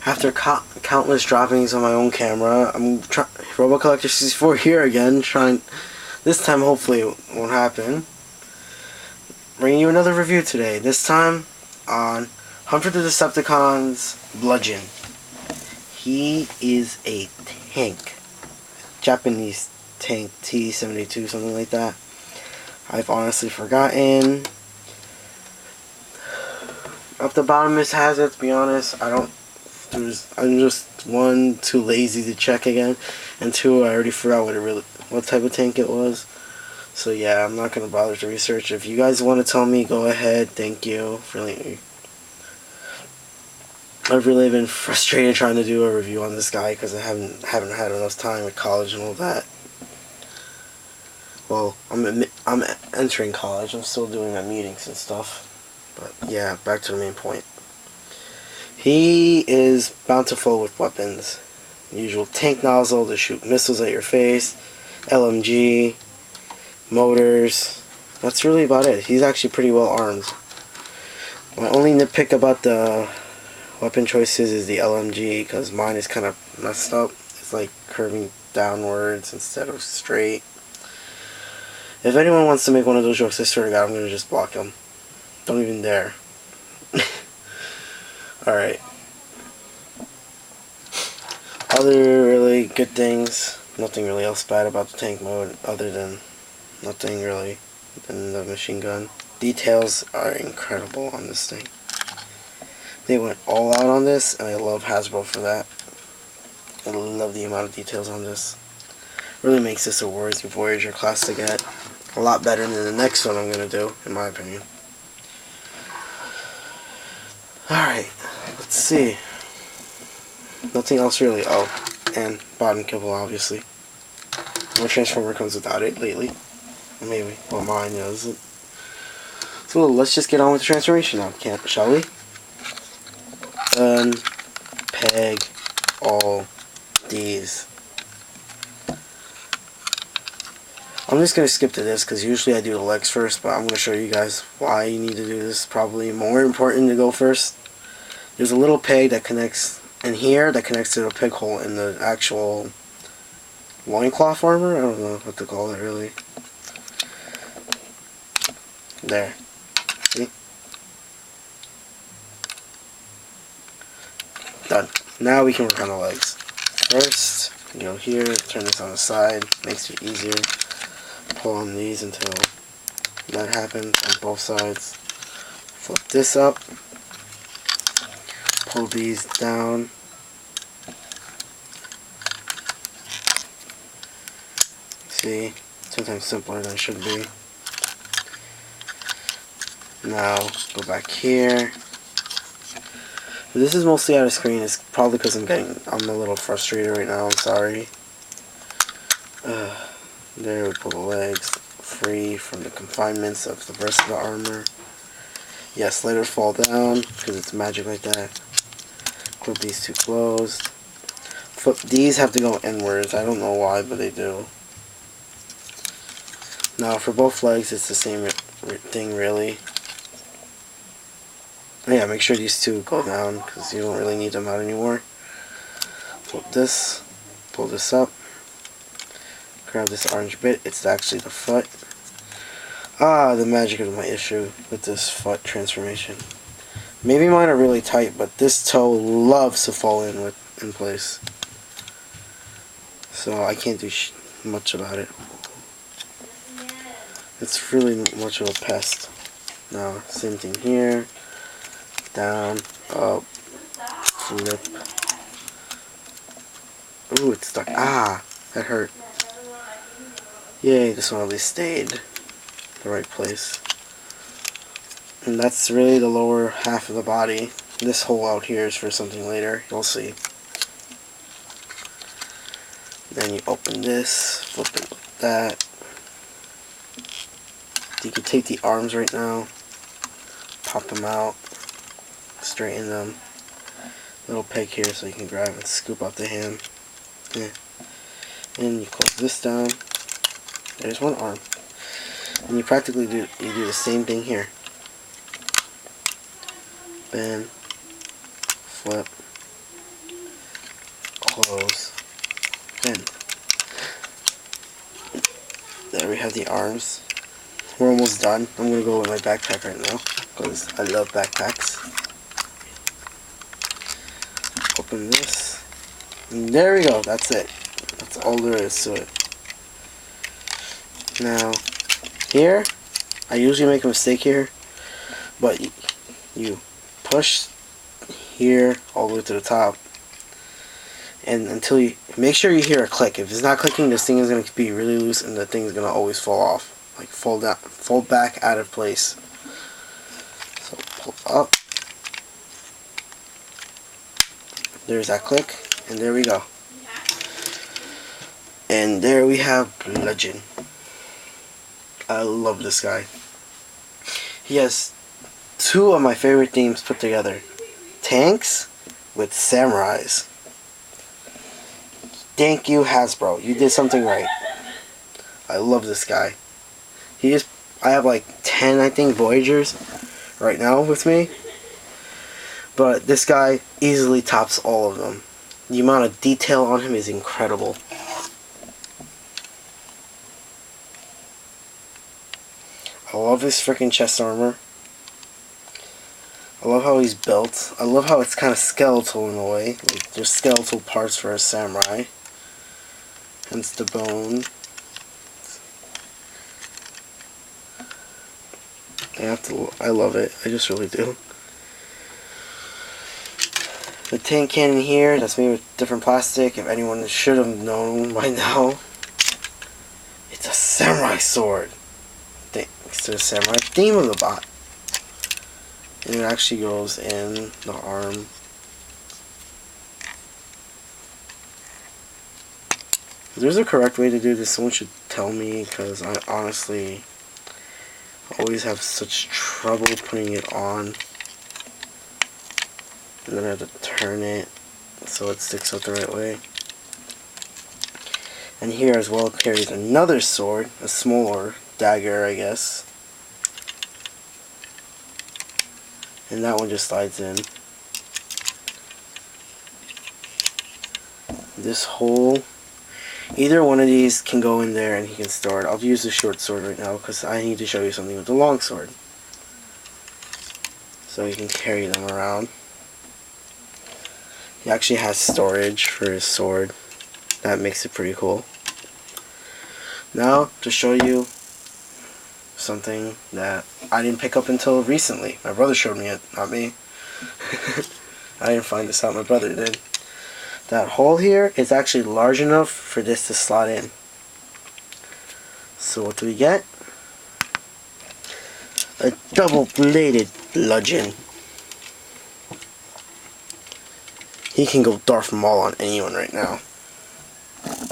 After countless droppings on my own camera, I'm Robo Collector 64 here again, trying. This time, hopefully, it won't happen. Bringing you another review today. This time on Hunt for the Decepticons Bludgeon. He is a tank, Japanese tank, T-72, something like that. I've honestly forgotten. Up the bottom is hazard. To be honest, I'm just one, too lazy to check again, and two, I already forgot what type of tank it was. So yeah, I'm not gonna bother to research. If you guys want to tell me, go ahead. Thank you. Really, I've really been frustrated trying to do a review on this guy because I haven't had enough time with college and all that. Well, I'm entering college. I'm still doing my meetings and stuff. But yeah, back to the main point. He is bountiful with weapons. The usual tank nozzle to shoot missiles at your face, LMG, motors. That's really about it. He's actually pretty well armed. My only nitpick about the weapon choices is the LMG, because mine is kind of messed up. It's like curving downwards instead of straight. If anyone wants to make one of those jokes, I swear to God, I'm going to just block them. Don't even dare. Alright. Other really good things. Nothing really else bad about the tank mode other than nothing really than the machine gun. Details are incredible on this thing. They went all out on this, and I love Hasbro for that. I love the amount of details on this. Really makes this a worthy Voyager class to get. A lot better than the next one I'm going to do, in my opinion. Alright, let's see. Nothing else really. Oh, and bottom kibble, obviously. No Transformer comes without it lately. Or maybe. Well, mine does it. So let's just get on with the transformation now, shall we? Peg all these. I'm just going to skip to this because usually I do the legs first, but I'm going to show you guys why you need to do this. Probably more important to go first. There's a little peg that connects in here that connects to the peg hole in the actual loincloth armor. I don't know what to call it really. There. See? Done. Now we can work on the legs. First, go here, turn this on the side, makes it easier. Pull on these until that happens on both sides. Flip this up. Pull these down. See, sometimes simpler than it should be. Now, go back here. This is mostly out of screen. It's probably because I'm a little frustrated right now. I'm sorry. There, we pull the legs free from the confinements of the rest of the armor. Yes, let it fall down because it's magic like that. Clip these two closed. These have to go inwards. I don't know why, but they do. Now, for both legs, it's the same thing, really. Yeah, make sure these two go down because you don't really need them out anymore. Flip this, pull this up, grab this orange bit. It's actually the foot. Ah, the magic is my issue with this foot transformation. Maybe mine are really tight, but this toe loves to fall in place. So I can't do much about it. It's really much of a pest. Now, same thing here. Down, up, flip. Ooh, it's stuck. Ah, that hurt. Yay, this one at least stayed the right place. And that's really the lower half of the body. This hole out here is for something later. You'll see. Then you open this, flip it like that. You can take the arms right now, pop them out, straighten them. Little peg here so you can grab and scoop out the hand. Yeah. And you close this down. There's one arm. And you practically do the same thing here. Bend, flip, close, and there we have the arms. We're almost done. I'm gonna go with my backpack right now because I love backpacks. Open this. And there we go. That's it. That's all there is to it. Now, here, I usually make a mistake here, but you push here all the way to the top, and until you make sure you hear a click. If it's not clicking, this thing is going to be really loose, and the thing is going to always fall off, like fall back out of place. So pull up. There's that click, and there we go. And there we have Bludgeon. I love this guy. He has two of my favorite themes put together. Tanks with samurais. Thank you, Hasbro. You did something right. I love this guy. I have like 10, I think, Voyagers right now with me. But this guy easily tops all of them. The amount of detail on him is incredible. I love his freaking chest armor. I love how he's built. I love how it's kind of skeletal in a way. Like, there's skeletal parts for a samurai. Hence the bone. I love it. I just really do. The tin cannon here, that's made with different plastic. If anyone should have known by now, it's a samurai sword. Thanks to the samurai theme of the bot. And it actually goes in the arm. If there's a correct way to do this, someone should tell me, because I honestly always have such trouble putting it on. And then I have to turn it so it sticks out the right way. And here as well carries another sword, a smaller dagger, I guess. And that one just slides in. This hole, either one of these can go in there and he can store it. I'll use the short sword right now because I need to show you something with the long sword. So you can carry them around. He actually has storage for his sword. That makes it pretty cool. Now, to show you something that I didn't pick up until recently. My brother showed me it, not me. I didn't find this out, my brother did. That hole here is actually large enough for this to slot in. So what do we get? A double-bladed bludgeon. He can go Darth Maul on anyone right now.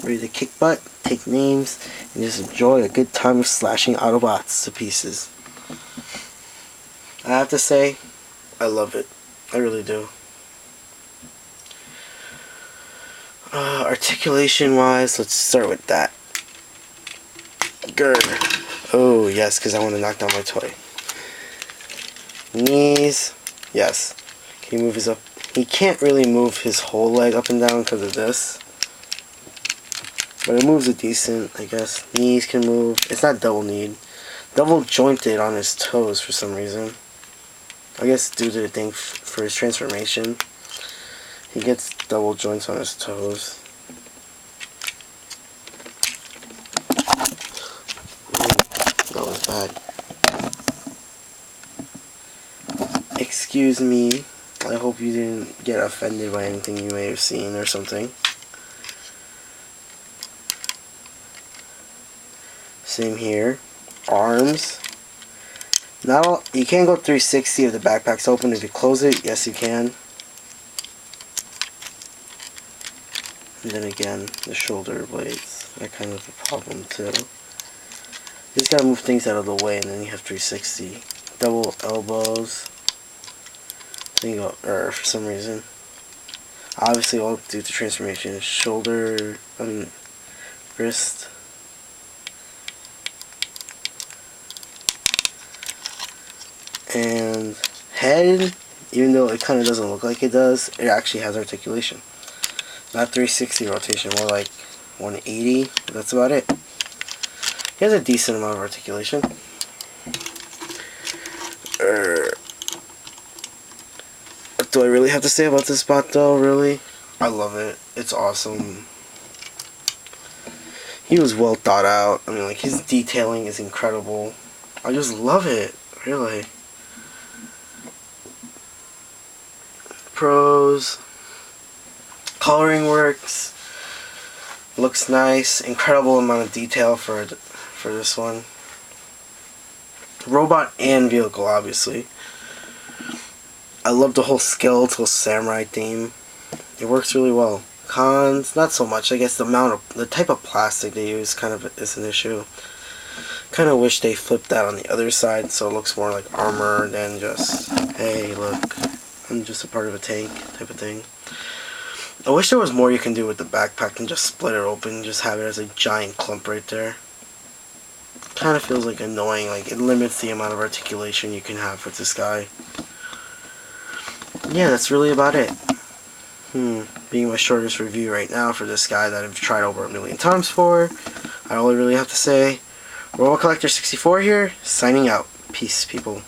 Ready to kick butt, take names, and just enjoy a good time of slashing Autobots to pieces. I have to say, I love it. I really do. Articulation wise, let's start with that. Gird. Oh yes, because I want to knock down my toy. Knees. Yes. Can he move his up? He can't really move his whole leg up and down because of this. But it moves a decent, I guess. Knees can move. It's not double kneed. Double jointed on his toes for some reason. I guess due to the thing for his transformation. He gets double joints on his toes. Ooh, that was bad. Excuse me. I hope you didn't get offended by anything you may have seen or something. Same here. Arms. Now, you can't go 360 if the backpack's open. If you close it, yes you can. And then again, the shoulder blades are kind of a problem too. You just gotta move things out of the way and then you have 360. Double elbows. Then you go, for some reason. Obviously all due to transformation. Shoulder, wrist. And head, even though it kind of doesn't look like it does, it actually has articulation. Not 360 rotation, more like 180. That's about it. He has a decent amount of articulation. What do I really have to say about this spot though, really? I love it. It's awesome. He was well thought out. I mean, like, his detailing is incredible. I just love it, really. Pros. Coloring works. Looks nice. Incredible amount of detail for this one. Robot and vehicle, obviously. I love the whole skeletal samurai theme. It works really well. Cons, not so much. I guess the type of plastic they use kind of is an issue. Kind of wish they flipped that on the other side so it looks more like armor than just, hey, look, I'm just a part of a tank type of thing. I wish there was more you can do with the backpack than just split it open and just have it as a giant clump right there. Kind of feels like annoying. Like, it limits the amount of articulation you can have with this guy. Yeah, that's really about it. Being my shortest review right now for this guy that I've tried over 1,000,000 times for, I only really have to say, Robot Collector 64 here, signing out. Peace, people.